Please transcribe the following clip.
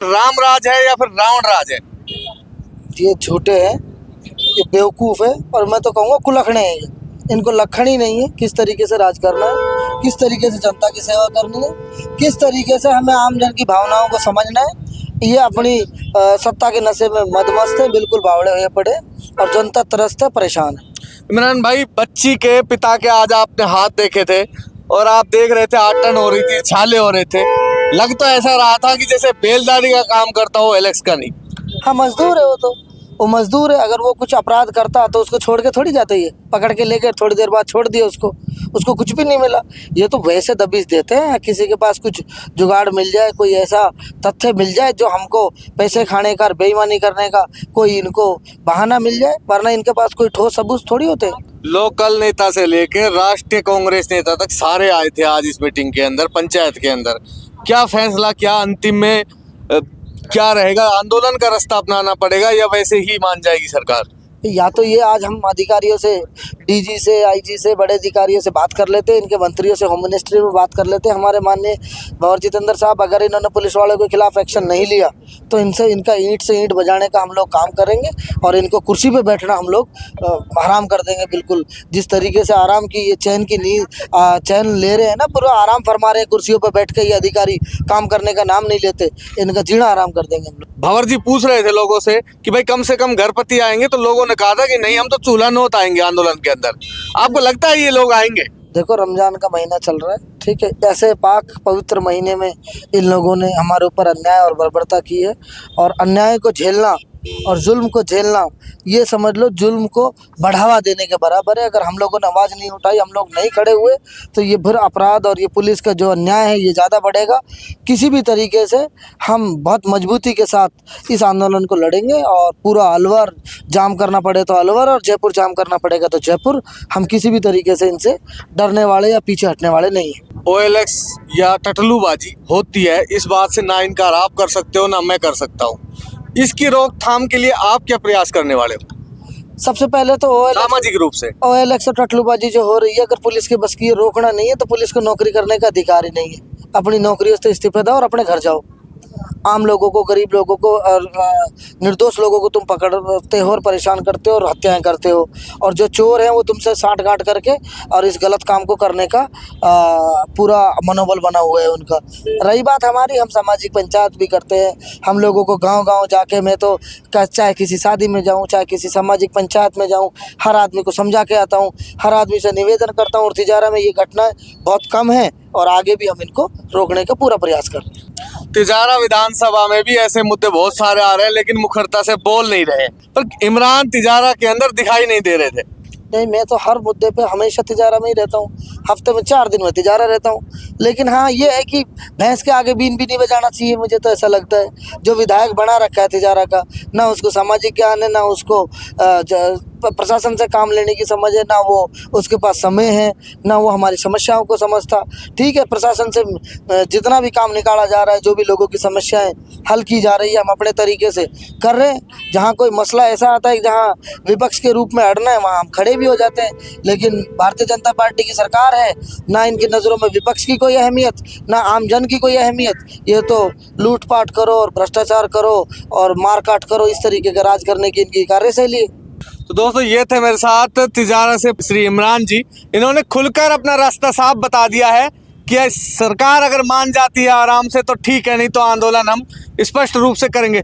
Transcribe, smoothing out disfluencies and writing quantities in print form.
राम राज है या फिर रावण राज है? ये झूठे हैं, ये बेवकूफ़ है और मैं तो कहूँगा कुलखड़े हैं ये। इनको लखन ही नहीं है किस तरीके से राज करना है, किस तरीके से जनता की सेवा करनी है, किस तरीके से हमें आम जन की भावनाओं को समझना है। ये अपनी सत्ता के नशे में मदमस्त है, बिल्कुल बावड़े हुए पड़े और जनता त्रस्त है, परेशान है। इमरान भाई, बच्ची के पिता के आज आपने हाथ देखे थे और आप देख रहे थे आटन हो रही थी, छाले हो रहे थे। लग तो ऐसा रहा था कि जैसे बेलदारी का काम करता हो, एलेक्स का नहीं। हाँ, मजदूर है वो मजदूर है। अगर वो कुछ अपराध करता तो उसको छोड़ के थोड़ी जाते, ये पकड़ के लेकर थोड़ी देर बाद छोड़ दिया उसको कुछ भी नहीं मिला। ये तो वैसे दबिश देते हैं, किसी के पास कुछ जुगाड़ मिल जाए, कोई ऐसा तथ्य मिल जाए जो हमको पैसे खाने का, बेईमानी करने का कोई इनको बहाना मिल जाए, वरना इनके पास कोई ठोस सबूत थोड़ी होते हैं। लोकल नेता से लेके राष्ट्रीय कांग्रेस नेता तक सारे आए थे आज इस मीटिंग के अंदर, पंचायत के अंदर। क्या फैसला, क्या अंतिम में क्या रहेगा? आंदोलन का रास्ता अपनाना पड़ेगा या वैसे ही मान जाएगी सरकार? या तो ये आज हम अधिकारियों से, डीजी से, आईजी से, बड़े अधिकारियों से बात कर लेते हैं, इनके मंत्रियों से, होम मिनिस्ट्री में बात कर लेते हैं। हमारे माननीय भंवर जितेंद्र साहब, अगर इन्होंने पुलिस वालों के खिलाफ एक्शन नहीं लिया तो इनसे इनका ईंट से ईंट बजाने का हम लोग काम करेंगे और इनको कुर्सी पे बैठना हम लोग हराम कर देंगे। बिल्कुल जिस तरीके से आराम की ये चैन की नींद चैन ले रहे हैं ना, पूरा आराम फरमा रहे हैं कुर्सियों पर बैठ के, ये अधिकारी काम करने का नाम नहीं लेते, इनका जीना आराम कर देंगे हम लोग। भंवर जी पूछ रहे थे लोगों से कि भाई कम से कम घरपति आएंगे, तो लोगों ने कहा था कि नहीं, हम तो चूल्हा नौत आएंगे आंदोलन के अंदर। आपको लगता है ये लोग आएंगे? देखो, रमजान का महीना चल रहा है, ठीक है, ऐसे पाक पवित्र महीने में इन लोगों ने हमारे ऊपर अन्याय और बर्बरता की है और अन्याय को झेलना और जुल्म को झेलना, ये समझ लो जुल्म को बढ़ावा देने के बराबर है। अगर हम लोगों ने आवाज़ नहीं उठाई, हम लोग नहीं खड़े हुए, तो ये फिर अपराध और ये पुलिस का जो अन्याय है ये ज़्यादा बढ़ेगा। किसी भी तरीके से हम बहुत मजबूती के साथ इस आंदोलन को लड़ेंगे और पूरा अलवर जाम करना पड़े तो अलवर और जयपुर जाम करना पड़ेगा तो जयपुर। हम किसी भी तरीके से इनसे डरने वाले या पीछे हटने वाले नहीं हैं। OLX या टटलूबाजी होती है, इस बात से ना इनकार आप कर सकते हो ना मैं कर सकता हूँ। इसकी रोकथाम के लिए आप क्या प्रयास करने वाले हो? सबसे पहले तो सामाजिक रूप से OLX और टटलूबाजी जो हो रही है, अगर पुलिस के बस की रोकना नहीं है तो पुलिस को नौकरी करने का अधिकार ही नहीं है। अपनी नौकरियों से इस्तीफा दो और अपने घर जाओ। आम लोगों को, गरीब लोगों को और निर्दोष लोगों को तुम पकड़ते हो और परेशान करते हो और हत्याएं करते हो, और जो चोर हैं वो तुमसे साठ-गांठ करके और इस गलत काम को करने का पूरा मनोबल बना हुआ है उनका। रही बात हमारी, हम सामाजिक पंचायत भी करते हैं। हम लोगों को गांव-गांव जाके, मैं तो चाहे किसी शादी में जाऊं, चाहे किसी सामाजिक पंचायत में जाऊं, हर आदमी को समझा के आता हूं, हर आदमी से निवेदन करता हूं। और तिजारा में ये घटनाएं बहुत कम है और आगे भी हम इनको रोकने का पूरा प्रयास कर रहे हैं। तिजारा विधानसभा में भी ऐसे मुद्दे बहुत सारे आ रहे हैं, लेकिन मुखरता से बोल नहीं रहे। पर इमरान तिजारा के अंदर दिखाई नहीं दे रहे थे। नहीं, मैं तो हर मुद्दे पे हमेशा तिजारा में ही रहता हूँ। हफ्ते में 4 दिन में तिजारा रहता हूँ। लेकिन हाँ, ये है कि भैंस के आगे बीन भी नहीं बजाना चाहिए, मुझे तो ऐसा लगता है। जो विधायक बना रखा है तिजारा का, ना उसको सामाजिक ज्ञान है, ना उसको प्रशासन से काम लेने की समझ है, ना वो उसके पास समय है, ना वो हमारी समस्याओं को समझता। ठीक है, प्रशासन से जितना भी काम निकाला जा रहा है, जो भी लोगों की समस्याएं हल की जा रही है, हम अपने तरीके से कर रहे हैं। जहाँ कोई मसला ऐसा आता है जहाँ विपक्ष के रूप में अड़ना है, वहाँ हम खड़े भी हो जाते हैं। लेकिन भारतीय जनता पार्टी की सरकार है, ना इनकी नज़रों में विपक्ष की कोई अहमियत, ना आम जन की कोई अहमियत। ये तो लूटपाट करो और भ्रष्टाचार करो और मारकाट करो, इस तरीके का राज करने की इनकी कार्यशैली है। तो दोस्तों, ये थे मेरे साथ तिजारा से श्री इमरान जी। इन्होंने खुलकर अपना रास्ता साफ बता दिया है कि सरकार अगर मान जाती है आराम से तो ठीक है, नहीं तो आंदोलन हम स्पष्ट रूप से करेंगे।